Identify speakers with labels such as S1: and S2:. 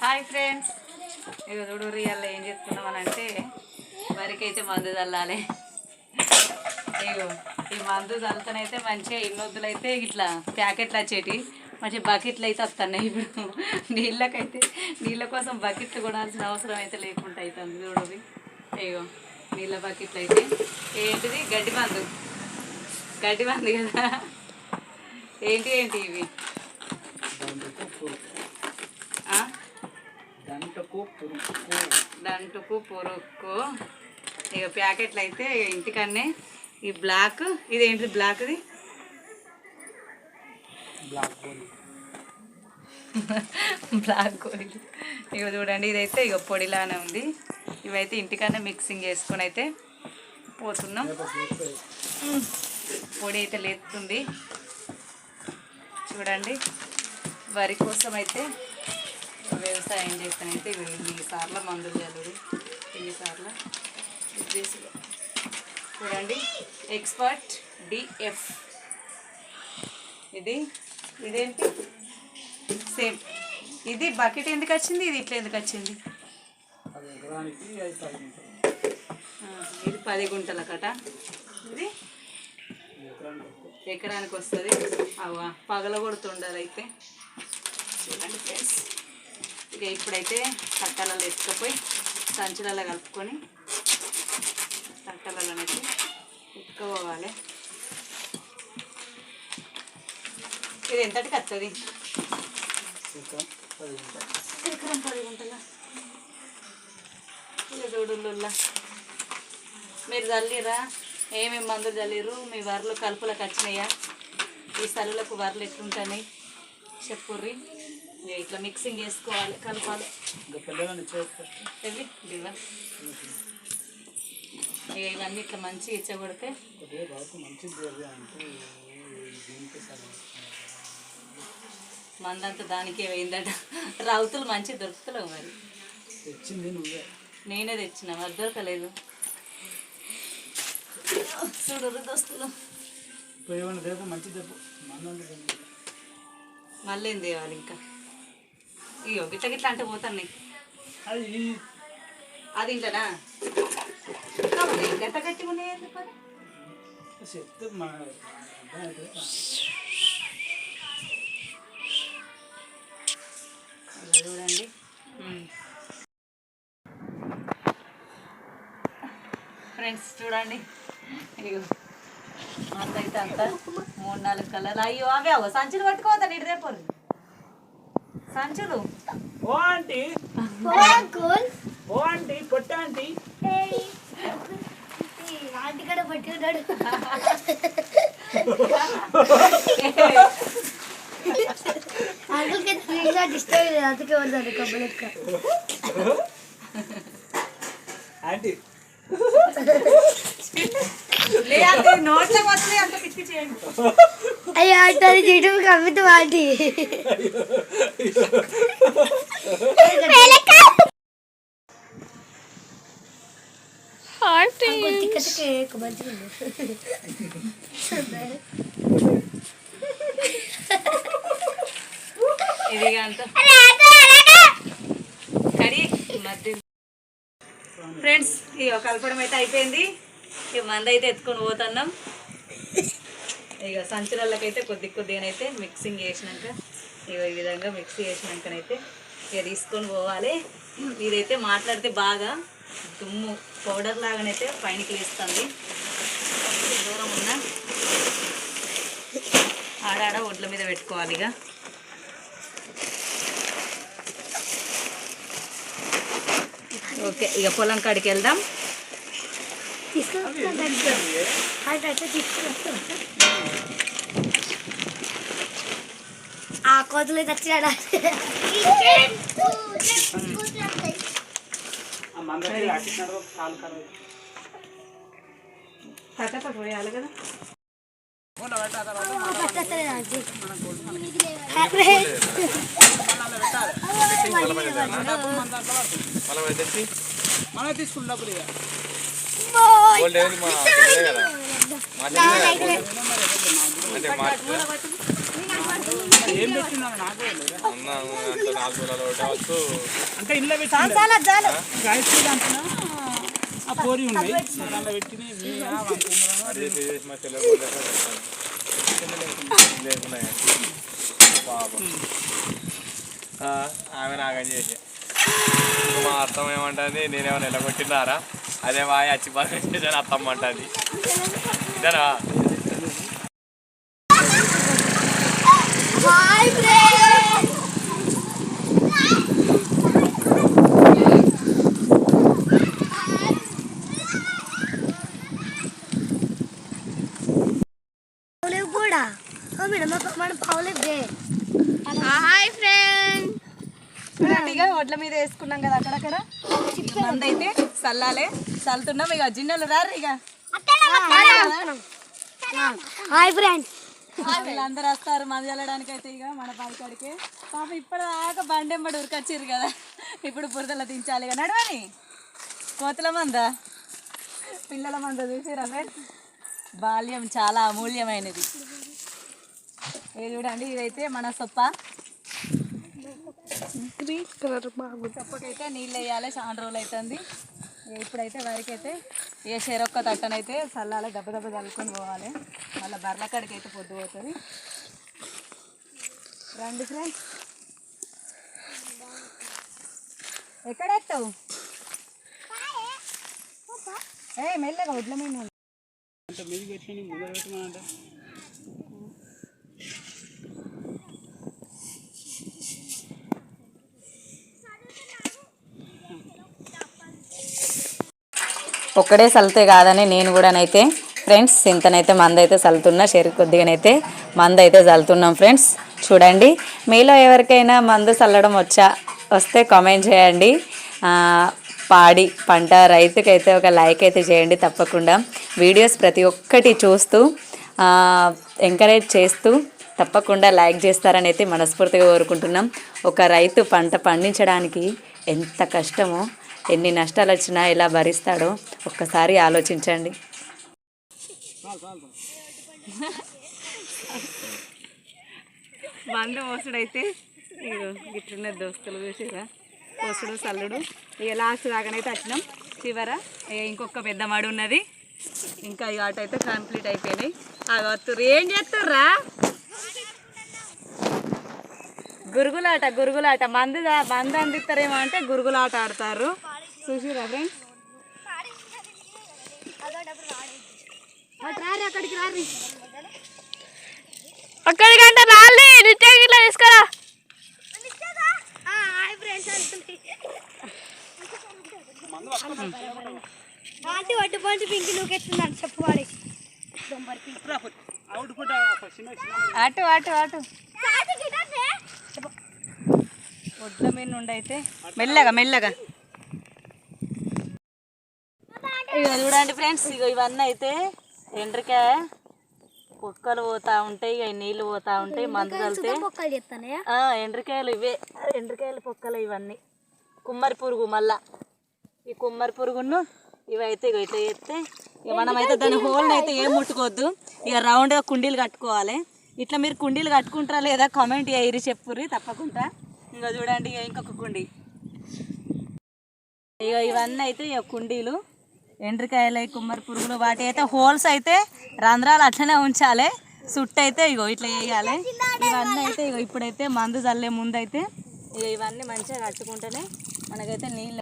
S1: Hi friends, ఇక చూడు రియల్లో ఏం చేస్తున్నామని అంటే వరికైతే మందు చల్లాలి. ఇగో ఈ మందు చల్లుతానైతే మంచిగా ఇన్నొద్దులు అయితే ఇట్లా ప్యాకెట్లు వచ్చేటి మంచి బకెట్లు అయితే వస్తున్నాయి. ఇప్పుడు నీళ్ళ కోసం బకెట్లు కొనాల్సిన అవసరం అయితే లేకుండా అవుతుంది. చూడు ఇగో నీళ్ళ బకెట్లు అయితే ఏంటిది గడ్డి మందు కదా. ఏంటి ఇవి దంటుకు పొరుక్కు ఇక ప్యాకెట్లు అయితే ఇంటికన్నే. ఈ బ్లాక్ ఇదేంటి బ్లాక్ది బ్లాక్ గోళీలు. ఇక చూడండి ఇదైతే ఇక పొడిలానే ఉంది. ఇవైతే ఇంటికన్నా మిక్సింగ్ చేసుకొని అయితే పోతున్నాం. పొడి అయితే లేస్తుంది చూడండి. వరి కోసం అయితే వ్యవసాయం చేస్తానైతే ఇన్నిసార్లు మందులు చల్లుడు, ఇన్నిసార్లు చూడండి. ఎక్స్పర్ట్ డిఎఫ్ ఇదేంటి సేమ్. ఇది బకెట్ ఎందుకు వచ్చింది, ఇది ఇట్లా ఎందుకు వచ్చింది? ఇది 10 గుంటల కట. ఇది ఎకరానికి వస్తుంది. పగల కొడుతుండాలి అయితే చూడండి ఫ్రెండ్స్. ఇక ఇప్పుడైతే కట్టలలో ఎత్తుకపోయి సంచులలో కలుపుకొని కట్టలలోనైతే ఎత్తుకోవాలి. ఇది ఎంతటికి వస్తుంది? ఎకరం 10 గుంటల. ఇక చూడుల్లా మీరు చల్లిరా, ఏమేమి మందులు చల్లిరు, మీ వరలు కలుపులకు వచ్చినాయా, ఈ సల్లులకు వరలు ఎట్లుంటున్నాయి చెప్పుర్రి. ఇట్లా మిక్సింగ్ చేసుకోవాలి, కలపాలి. ఇవన్నీ ఇట్లా మంచిగా ఇచ్చగొడితే మందంతా దానికే పోయిందట. రౌతులు మంచిగా దొరుకుతలేవు మరి. నేనే తెచ్చిన, మరి దొరకలేదు. చూడు దోస్తులు మళ్ళీ ఏం తేవాలి ఇంకా. ఇగో గిట్ల అంటే పోతాను. అది ఇంటనా గట్ట గట్టిగా ఉన్నాయి. చూడండి ఫ్రెండ్స్, చూడండి ఇగో అంతైతే అంత 3-4 కలర్లు. అయ్యో అవే అవో సంచులు పట్టుకోవద్దా ఇటు రేపు సంచులు.
S2: ఓ ఆంటీ పొట్ట ఆంటీ
S3: ఆంటీ కూడా పట్టుకున్నాడు. అందుకే డిస్టర్బ్ అందుకే ఉన్నాడు కబ్బలెక్క
S2: ఆంటీ.
S1: నోట్లోకి వస్తుంది అంత పిచ్చి చేయండి.
S3: అయ్యో అంటారు జీటు కమ్మితో ఆంటీ.
S1: ఇది అంత కడి మధ్య. ఫ్రెండ్స్ ఇక కలపడం అయితే అయిపోయింది. ఇక మంది అయితే ఎత్తుకొని పోతున్నాం. ఇక సంచులకైతే కొద్దిగానైతే మిక్సింగ్ చేసినాక ఇక ఈ విధంగా మిక్స్ చేసినాకనైతే ఇక తీసుకొని పోవాలి. ఇదైతే మాట్లాడితే బాగా దుమ్ము పౌడర్ లాగానైతే పైనకి వేస్తుంది. దూరం ఉన్న ఆడాడ ఒడ్ల మీద పెట్టుకోవాలి. ఇక ఓకే, ఇక పొలం కాడికి వెళ్దాం.
S3: ఆ కోతులు తెచ్చినాడా
S1: పోయాలి కదా.
S2: మనం తీసుకున్నప్పుడు ఏం పెట్టినా నాకు తెలియదు.
S4: అన్న అంటే 4 తులాలు కావచ్చు.
S2: అంటే ఇంట్లో పెట్టిన గాయత్రి దాంట్లో ఆ పోరి ఉంది దాంట్లో పెట్టిన
S4: అది చేసి మా చెల్లెలు లేకున్నాయి పాపం. ఆమె నాగని చేసి మా అత్తమ్మ ఏమంటుంది, నేనేమైనా నిలబొట్టినారా అదే వాయి అచ్చి పని చేసాను అత్తమ్మ అంటుంది. ఇదనా
S3: కూడా మన పావులే
S1: హాయ్ ఫ్రెండ్. చూడండి ఇక ఒడ్ల మీద వేసుకున్నాం కదా అక్కడక్కడ. మంది అయితే చల్లాలే చల్లుతున్నాం. ఇక జిన్నెలు రారు ఇక.
S3: Hi friends.
S1: వీళ్ళందరూ వస్తారు మంది చల్లడానికి అయితే ఇక మన పాలకాడికి. పాప ఇప్పటిదాకా బండెంబడి ఉరికొచ్చిర్రు కదా, ఇప్పుడు బురదలో దించాలి ఇక. నడవని కోతుల మంద పిల్లల మంద చూసిరా ఫ్రెండ్స్. బాల్యం చాలా అమూల్యమైనది. ఇది చూడండి, ఇదైతే మన సొప్ప. గ్రీన్ కలర్ సొప్పకైతే నీళ్ళు వేయాలి. చాలా రోజులు అవుతుంది. ఇప్పుడైతే వరకు అయితే ఏ చెరొక్క తట్టనైతే చల్లాలి, దెబ్బ దెబ్బ చల్లుకొని పోవాలి. మళ్ళీ బర్ల కాడికి అయితే పొద్దు పోతుంది. రండి ఫ్రెండ్స్. ఎక్కడెత్తావు? ఏ మెల్లగా వడ్ల మీద
S2: అంటే మీది పెట్టి ముందర పెట్టమనంటే
S1: ఒక్కడే చల్లితే కాదని నేను కూడానైతే ఫ్రెండ్స్ ఇంతనైతే మంద అయితే చల్లుతున్నా. షెరి కొద్దిగానైతే మంద అయితే చల్లుతున్నాం ఫ్రెండ్స్. చూడండి, మీలో ఎవరికైనా మందు చల్లడం వస్తే కామెంట్ చేయండి. పాడి పంట రైతుకైతే ఒక లైక్ అయితే చేయండి తప్పకుండా. వీడియోస్ ప్రతి ఒక్కటి చూస్తూ ఎంకరేజ్ చేస్తూ తప్పకుండా లైక్ చేస్తారని అయితే మనస్ఫూర్తిగా కోరుకుంటున్నాం. ఒక రైతు పంట పండించడానికి ఎంత కష్టమో, ఎన్ని నష్టాలు వచ్చినా ఎలా భరిస్తాడో ఒక్కసారి ఆలోచించండి. మందు మోసుడైతే గిట్లున్న దోస్తులు చూసిరా, పోసుడు చల్లుడు. ఇక లాస్ట్ దాకానైతే వచ్చినాం. చివర ఇంకొక పెద్ద మడి ఉన్నది. ఇంకా ఇక అటు అయితే కంప్లీట్ అయిపోయినాయి. వస్తురు ఏం చేస్తుర్రా? గురుగులాట మందు అందిస్తారేమో అంటే గురుగులాట ఆడతారు. చూసిరా ఫ్రెండ్స్.
S3: అక్కడికంటే రాలి నిత్యంగా తీసుకురా. ఆంటీ వడ్డు పంచి పింకి నువ్వుకెత్తున్నాను చెప్పువాడి.
S1: అటు ఒడ్ల మీద నుండి అయితే మెల్లగా ఇక చూడండి ఫ్రెండ్స్. ఇక ఇవన్నీ అయితే ఎండ్రికాయ పొక్కలు పోతా ఉంటాయి, ఇక నీళ్ళు పోతా ఉంటాయి. మందు కలితే ఎండ్రికాయలు ఇవే, ఎండ్రికాయలు పొక్కలు ఇవన్నీ. కుమ్మరి పురుగు, మళ్ళా ఈ కుమ్మరి పురుగును ఇవైతే ఇక ఇట్లా చేస్తే ఇక మనమైతే దాని హోల్ని అయితే ఏం ముట్టుకోవద్దు. ఇక రౌండ్గా కుండీలు కట్టుకోవాలి. ఇట్లా మీరు కుండీలు కట్టుకుంటారా లేదా కామెంట్ చేయరి, చెప్పుర్రి తప్పకుండా. ఇంకా చూడండి, ఇక ఇంకొక కుండీ. ఇక ఇవన్నీ అయితే ఇక కుండీలు, ఎండ్రికాయలు, కుమ్మరి పురుగులు, వాటి అయితే హోల్స్ అయితే రంధ్రాలు అట్లనే ఉంచాలి. సుట్టు అయితే ఇగో ఇట్లా వేయాలి. ఇవన్నీ అయితే ఇగో ఇప్పుడైతే మందు చల్లే ముందు అయితే ఇక ఇవన్నీ మంచిగా కట్టుకుంటేనే మనకైతే నీళ్ళు